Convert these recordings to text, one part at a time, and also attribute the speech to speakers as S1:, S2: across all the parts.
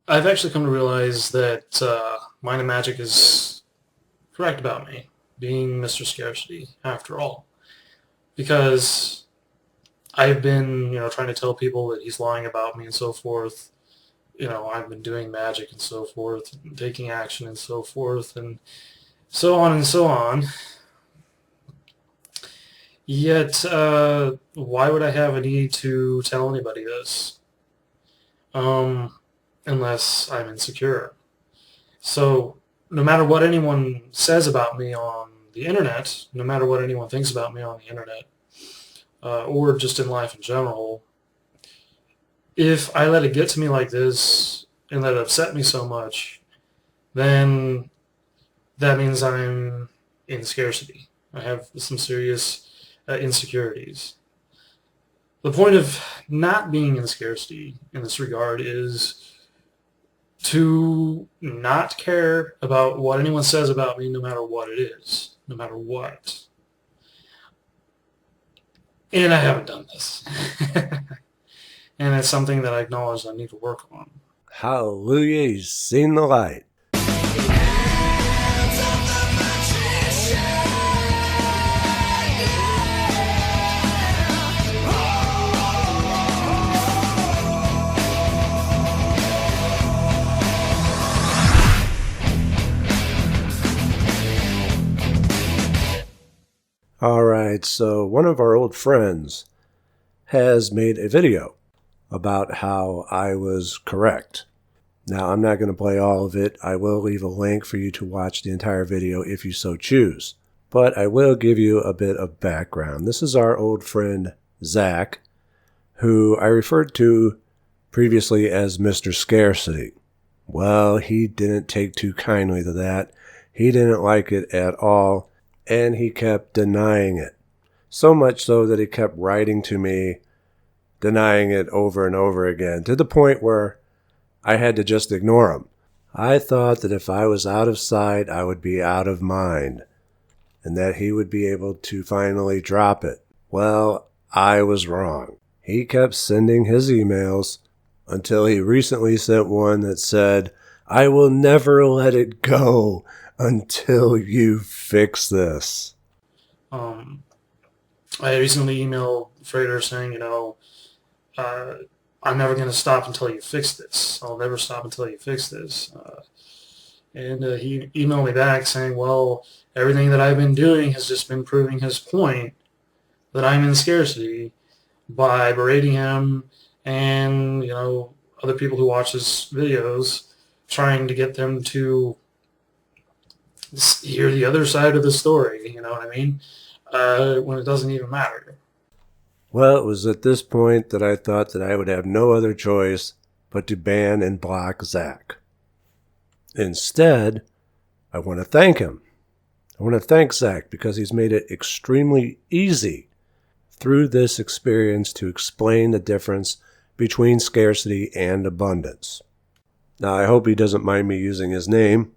S1: I've actually come to realize that Mind and Magic is correct about me being Mr. Scarcity after all, because I've been, trying to tell people that he's lying about me and so forth. I've been doing magic and so forth, and taking action and so forth, and so on and so on. Yet, why would I have a need to tell anybody this? Um, unless I'm insecure. So, no matter what anyone says about me on the internet, no matter what anyone thinks about me on the internet, or just in life in general, if I let it get to me like this and let it upset me so much, then that means I'm in scarcity. I have some serious insecurities. The point of not being in scarcity in this regard is to not care about what anyone says about me, no matter what it is, no matter what. And I haven't done this. And it's something that I acknowledge I need to work on.
S2: Hallelujah, he's seen the light. Alright, so one of our old friends has made a video about how I was correct. Now, I'm not going to play all of it. I will leave a link for you to watch the entire video if you so choose. But I will give you a bit of background. This is our old friend, Zach, who I referred to previously as Mr. Scarcity. Well, he didn't take too kindly to that. He didn't like it at all, and he kept denying it. So much so that he kept writing to me, denying it over and over again, to the point where I had to just ignore him. I thought that if I was out of sight, I would be out of mind, and that he would be able to finally drop it. Well, I was wrong. He kept sending his emails until he recently sent one that said, "I will never let it go until you fix this."
S1: I recently emailed Frater saying, I'm never going to stop until you fix this. I'll never stop until you fix this. And he emailed me back saying, well, everything that I've been doing has just been proving his point that I'm in scarcity by berating him and, other people who watch his videos, trying to get them to hear the other side of the story, you know what I mean? When it doesn't even matter.
S2: Well, it was at this point that I thought that I would have no other choice but to ban and block Zach. Instead, I want to thank him. I want to thank Zach because he's made it extremely easy through this experience to explain the difference between scarcity and abundance. Now, I hope he doesn't mind me using his name.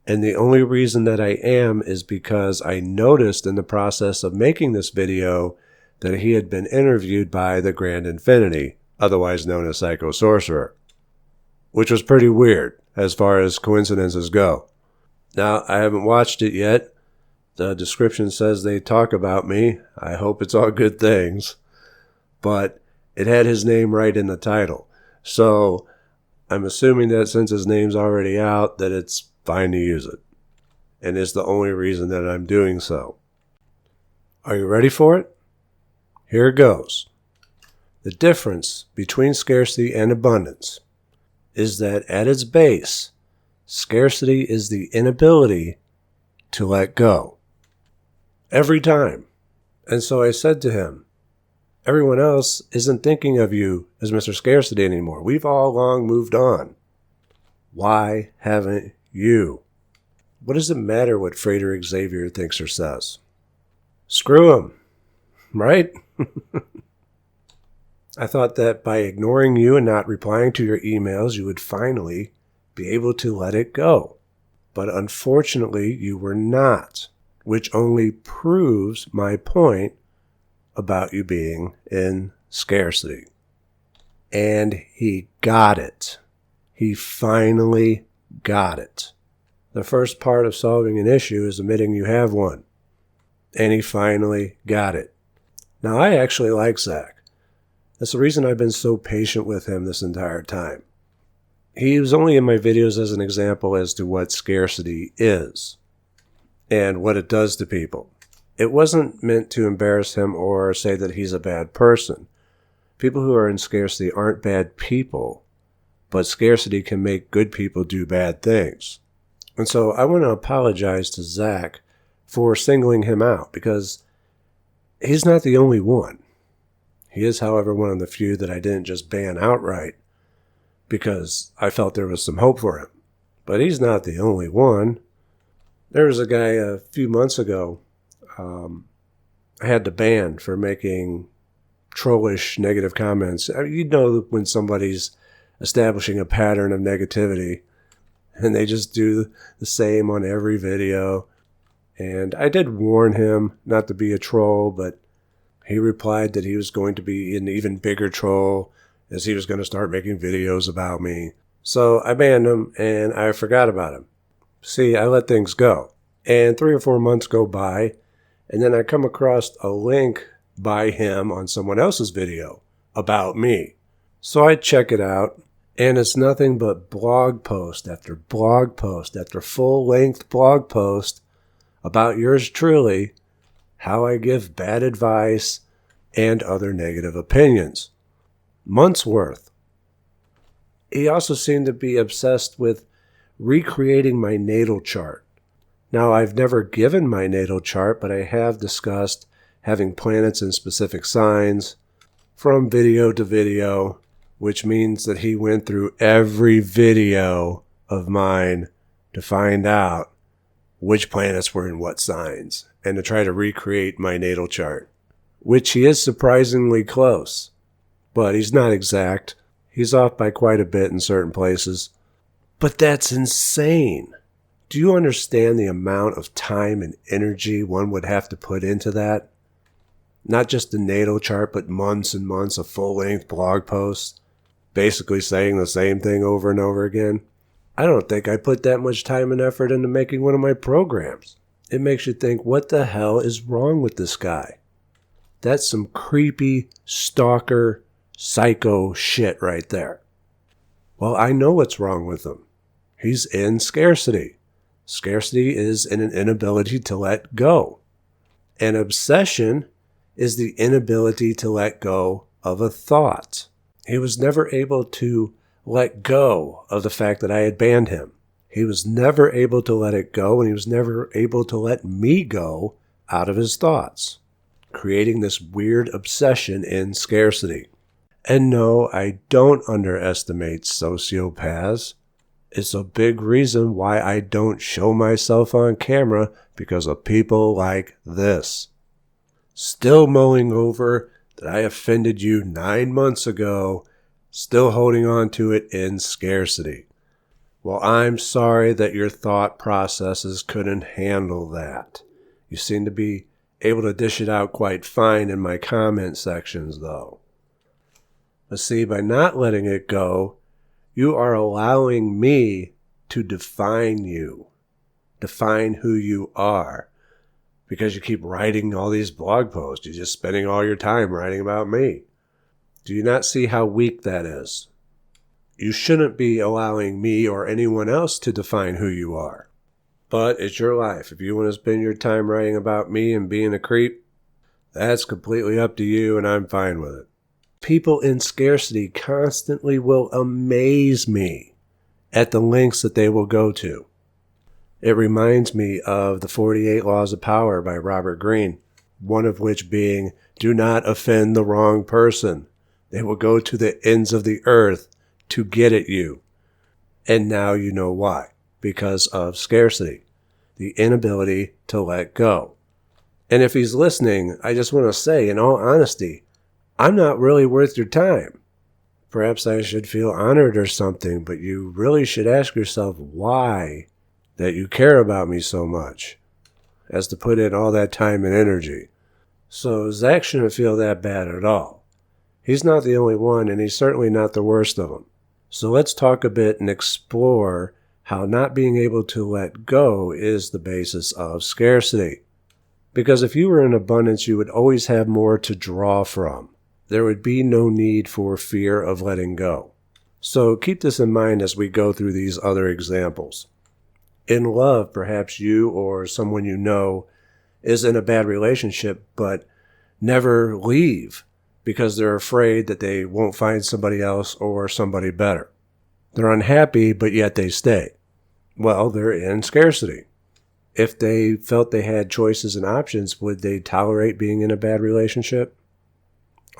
S2: And the only reason that I am is because I noticed in the process of making this video that he had been interviewed by the Grand Infinity, otherwise known as Psycho Sorcerer, which was pretty weird as far as coincidences go. Now, I haven't watched it yet. The description says they talk about me. I hope it's all good things. But it had his name right in the title. So I'm assuming that since his name's already out, that it's fine to use it. And it's the only reason that I'm doing so. Are you ready for it? Here it goes. The difference between scarcity and abundance is that at its base, scarcity is the inability to let go. Every time. And so I said to him, everyone else isn't thinking of you as Mr. Scarcity anymore. We've all long moved on. Why haven't you? What does it matter what Frater Xavier thinks or says? Screw him, right? I thought that by ignoring you and not replying to your emails, you would finally be able to let it go. But unfortunately, you were not, which only proves my point about you being in scarcity. And he got it. He finally got it. The first part of solving an issue is admitting you have one. And he finally got it. Now, I actually like Zach. That's the reason I've been so patient with him this entire time. He was only in my videos as an example as to what scarcity is and what it does to people. It wasn't meant to embarrass him or say that he's a bad person. People who are in scarcity aren't bad people, but scarcity can make good people do bad things. And so I want to apologize to Zach for singling him out, because he's not the only one. He is, however, one of the few that I didn't just ban outright because I felt there was some hope for him. But he's not the only one. There was a guy a few months ago I had to ban for making trollish negative comments. I mean, you know when somebody's establishing a pattern of negativity and they just do the same on every video. And I did warn him not to be a troll, but he replied that he was going to be an even bigger troll as he was going to start making videos about me. So I banned him and I forgot about him. See, I let things go. And 3 or 4 months go by, and then I come across a link by him on someone else's video about me. So I check it out, and it's nothing but blog post after blog post after full-length blog post about yours truly, how I give bad advice and other negative opinions. Months worth. He also seemed to be obsessed with recreating my natal chart. Now, I've never given my natal chart, but I have discussed having planets in specific signs from video to video, which means that he went through every video of mine to find out which planets were in what signs and to try to recreate my natal chart, which he is surprisingly close, but he's not exact. He's off by quite a bit in certain places. But that's insane. Do you understand the amount of time and energy one would have to put into that? Not just the natal chart, but months and months of full-length blog posts, basically saying the same thing over and over again. I don't think I put that much time and effort into making one of my programs. It makes you think, what the hell is wrong with this guy? That's some creepy, stalker, psycho shit right there. Well, I know what's wrong with him. He's in scarcity. Scarcity is an inability to let go. An obsession is the inability to let go of a thought. He was never able to let go of the fact that I had banned him. He was never able to let it go, and he was never able to let me go out of his thoughts, creating this weird obsession in scarcity. And no, I don't underestimate sociopaths. It's a big reason why I don't show myself on camera, because of people like this. Still mulling over that I offended you 9 months ago, still holding on to it in scarcity. Well, I'm sorry that your thought processes couldn't handle that. You seem to be able to dish it out quite fine in my comment sections, though. But see, by not letting it go, you are allowing me to define you, define who you are, because you keep writing all these blog posts. You're just spending all your time writing about me. Do you not see how weak that is? You shouldn't be allowing me or anyone else to define who you are. But it's your life. If you want to spend your time writing about me and being a creep, that's completely up to you, and I'm fine with it. People in scarcity constantly will amaze me at the lengths that they will go to. It reminds me of the 48 Laws of Power by Robert Greene, one of which being, do not offend the wrong person. They will go to the ends of the earth to get at you. And now you know why. Because of scarcity, the inability to let go. And if he's listening, I just want to say, in all honesty, I'm not really worth your time. Perhaps I should feel honored or something, but you really should ask yourself why that you care about me so much as to put in all that time and energy. So Zach shouldn't feel that bad at all. He's not the only one, and he's certainly not the worst of them. So let's talk a bit and explore how not being able to let go is the basis of scarcity. Because if you were in abundance, you would always have more to draw from. There would be no need for fear of letting go. So keep this in mind as we go through these other examples. In love, perhaps you or someone you know is in a bad relationship, but never leave because they're afraid that they won't find somebody else or somebody better. They're unhappy, but yet they stay. Well, they're in scarcity. If they felt they had choices and options, would they tolerate being in a bad relationship?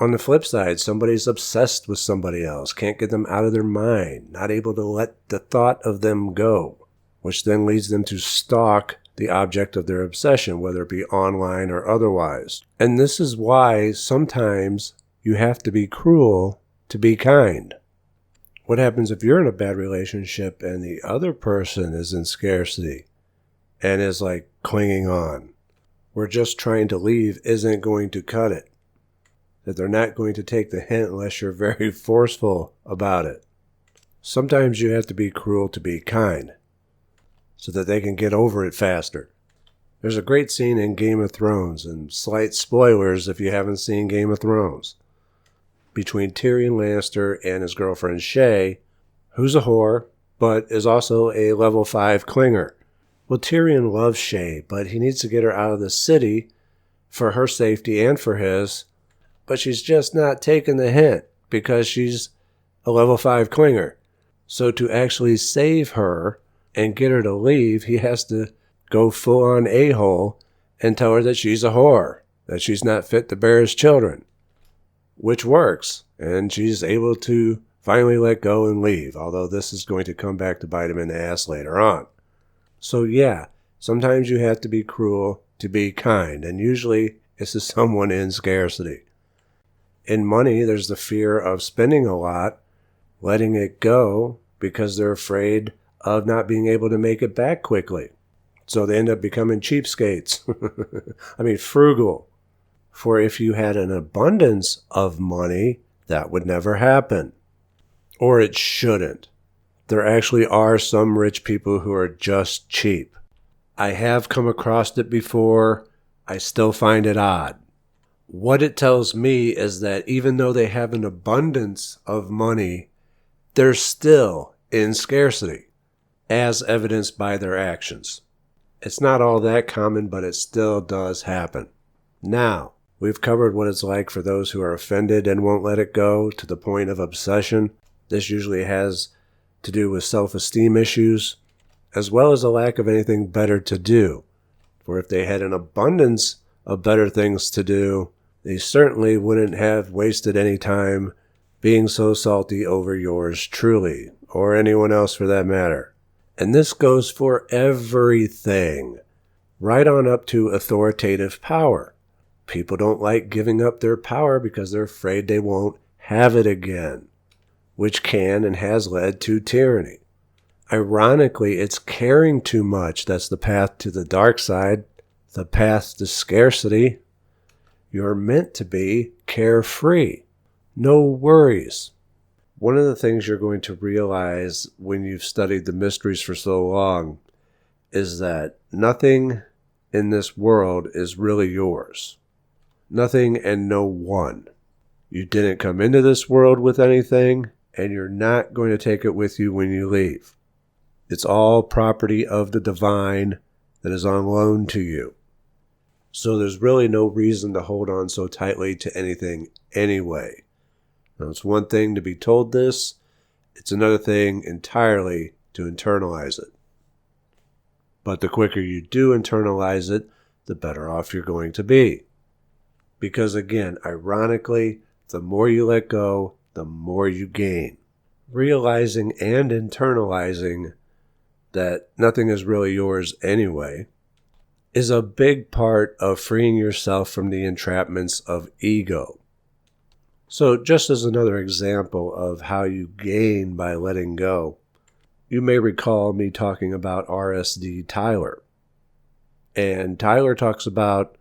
S2: On the flip side, somebody's obsessed with somebody else, can't get them out of their mind, not able to let the thought of them go, which then leads them to stalk the object of their obsession, whether it be online or otherwise. And this is why sometimes you have to be cruel to be kind. What happens if you're in a bad relationship and the other person is in scarcity and is like clinging on? We're just trying to leave isn't going to cut it. That they're not going to take the hint unless you're very forceful about it. Sometimes you have to be cruel to be kind so that they can get over it faster. There's a great scene in Game of Thrones, and slight spoilers if you haven't seen Game of Thrones, between Tyrion Lannister and his girlfriend Shae, who's a whore, but is also a level 5 clinger. Well, Tyrion loves Shae, but he needs to get her out of the city for her safety and for his, but she's just not taking the hint because she's a level 5 clinger. So to actually save her and get her to leave, he has to go full-on a-hole and tell her that she's a whore, that she's not fit to bear his children, which works, and she's able to finally let go and leave, although this is going to come back to bite him in the ass later on. So yeah, sometimes you have to be cruel to be kind, and usually it's to someone in scarcity. In money, there's the fear of spending a lot, letting it go because they're afraid of not being able to make it back quickly. So they end up becoming cheapskates. Frugal. For if you had an abundance of money, that would never happen. Or it shouldn't. There actually are some rich people who are just cheap. I have come across it before. I still find it odd. What it tells me is that even though they have an abundance of money, they're still in scarcity, as evidenced by their actions. It's not all that common, but it still does happen. Now, we've covered what it's like for those who are offended and won't let it go to the point of obsession. This usually has to do with self-esteem issues, as well as a lack of anything better to do. For if they had an abundance of better things to do, they certainly wouldn't have wasted any time being so salty over yours truly, or anyone else for that matter. And this goes for everything, right on up to authoritative power. People don't like giving up their power because they're afraid they won't have it again, which can and has led to tyranny. Ironically, it's caring too much that's the path to the dark side, the path to scarcity. You're meant to be carefree. No worries. One of the things you're going to realize when you've studied the mysteries for so long is that nothing in this world is really yours. Nothing and no one. You didn't come into this world with anything, and you're not going to take it with you when you leave. It's all property of the divine that is on loan to you. So there's really no reason to hold on so tightly to anything anyway. Now, it's one thing to be told this. It's another thing entirely to internalize it. But the quicker you do internalize it, the better off you're going to be. Because again, ironically, the more you let go, the more you gain. Realizing and internalizing that nothing is really yours anyway is a big part of freeing yourself from the entrapments of ego. So just as another example of how you gain by letting go, you may recall me talking about RSD Tyler. And Tyler talks about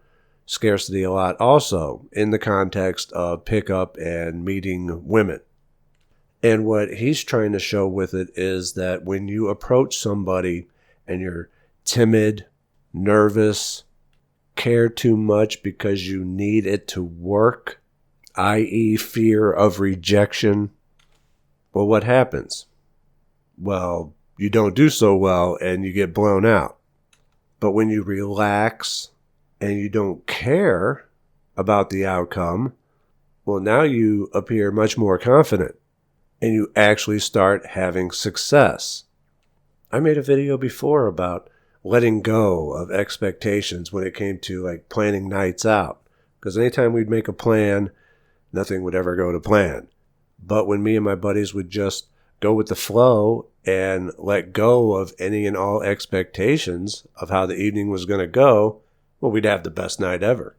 S2: scarcity a lot also in the context of pickup and meeting women. And what he's trying to show with it is that when you approach somebody and you're timid, nervous, care too much because you need it to work, i.e. fear of rejection, well, what happens? Well, you don't do so well and you get blown out. But when you relax and you don't care about the outcome, well, now you appear much more confident and you actually start having success. I made a video before about letting go of expectations when it came to like planning nights out. Because anytime we'd make a plan, nothing would ever go to plan. But when me and my buddies would just go with the flow and let go of any and all expectations of how the evening was going to go, well, we'd have the best night ever.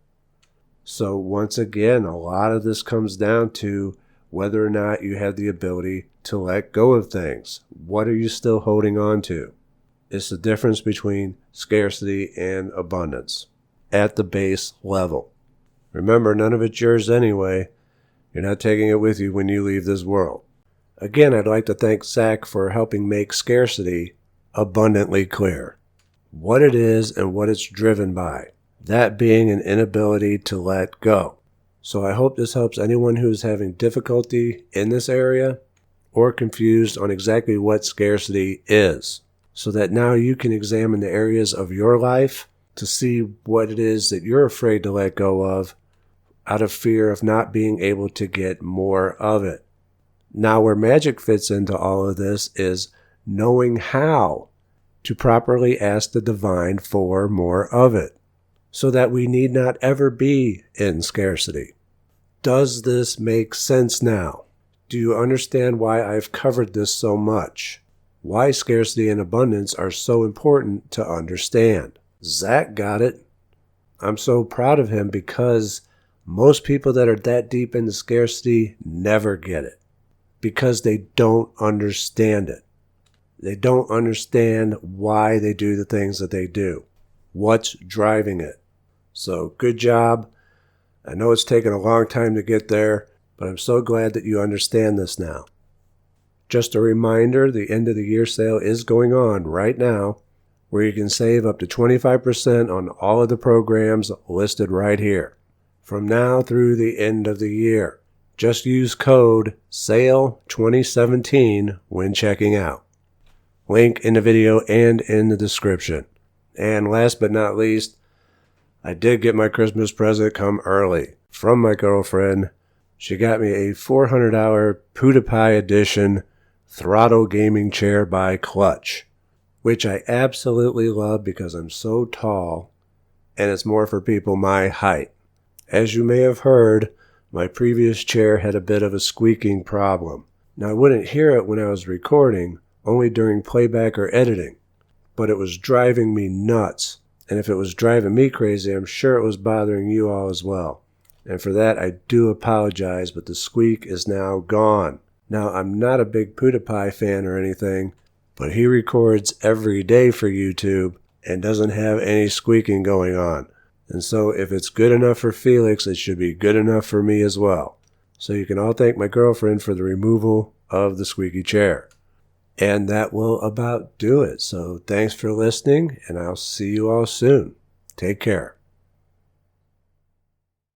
S2: So once again, a lot of this comes down to whether or not you have the ability to let go of things. What are you still holding on to? It's the difference between scarcity and abundance at the base level. Remember, none of it's yours anyway. You're not taking it with you when you leave this world. Again, I'd like to thank Zach for helping make scarcity abundantly clear. What it is and what it's driven by. That being an inability to let go. So I hope this helps anyone who's having difficulty in this area or confused on exactly what scarcity is, so that now you can examine the areas of your life to see what it is that you're afraid to let go of out of fear of not being able to get more of it. Now, where magic fits into all of this is knowing how to properly ask the divine for more of it, so that we need not ever be in scarcity. Does this make sense now? Do you understand why I've covered this so much? Why scarcity and abundance are so important to understand? Zach got it. I'm so proud of him because most people that are that deep into scarcity never get it because they don't understand it. They don't understand why they do the things that they do. What's driving it? So good job. I know it's taken a long time to get there, but I'm so glad that you understand this now. Just a reminder, the end of the year sale is going on right now, where you can save up to 25% on all of the programs listed right here. From now through the end of the year, just use code SALE2017 when checking out. Link in the video and in the description. And last but not least, I did get my Christmas present come early from my girlfriend. She got me a $400 PewDiePie edition throttle gaming chair by Clutch, which I absolutely love because I'm so tall and it's more for people my height. As you may have heard, my previous chair had a bit of a squeaking problem. Now I wouldn't hear it when I was recording, only during playback or editing, but it was driving me nuts. And if it was driving me crazy, I'm sure it was bothering you all as well. And for that, I do apologize, but the squeak is now gone. Now, I'm not a big PewDiePie fan or anything, but he records every day for YouTube and doesn't have any squeaking going on. And so if it's good enough for Felix, it should be good enough for me as well. So you can all thank my girlfriend for the removal of the squeaky chair. And that will about do it. So thanks for listening, and I'll see you all soon. Take care.